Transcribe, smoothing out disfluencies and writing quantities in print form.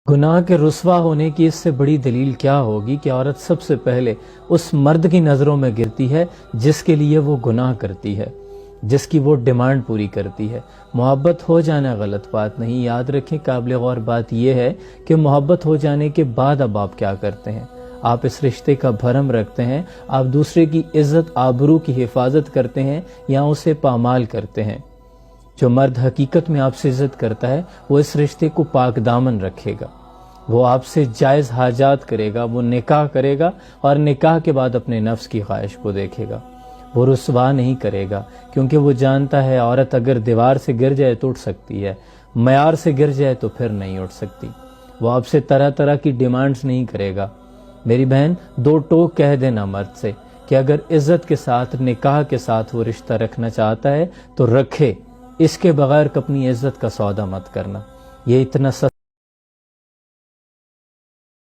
گناہ کے رسوا ہونے کی اس سے بڑی دلیل کیا ہوگی کہ عورت سب سے پہلے اس مرد کی نظروں میں گرتی ہے جس کے لیے وہ گناہ کرتی ہے، جس کی وہ ڈیمانڈ پوری کرتی ہے۔ محبت ہو جانا غلط بات نہیں، یاد رکھیں قابل غور بات یہ ہے کہ محبت ہو جانے کے بعد اب آپ کیا کرتے ہیں؟ آپ اس رشتے کا بھرم رکھتے ہیں، آپ دوسرے کی عزت آبرو کی حفاظت کرتے ہیں یا اسے پامال کرتے ہیں۔ جو مرد حقیقت میں آپ سے عزت کرتا ہے وہ اس رشتے کو پاک دامن رکھے گا، وہ آپ سے جائز حاجات کرے گا، وہ نکاح کرے گا اور نکاح کے بعد اپنے نفس کی خواہش کو دیکھے گا، وہ رسوا نہیں کرے گا، کیونکہ وہ جانتا ہے عورت اگر دیوار سے گر جائے تو اٹھ سکتی ہے، معیار سے گر جائے تو پھر نہیں اٹھ سکتی۔ وہ آپ سے طرح طرح کی ڈیمانڈز نہیں کرے گا۔ میری بہن، دو ٹوک کہہ دینا مرد سے کہ اگر عزت کے ساتھ نکاح کے ساتھ وہ رشتہ رکھنا چاہتا ہے تو رکھے، اس کے بغیر اپنی عزت کا سودا مت کرنا۔ یہ اتنا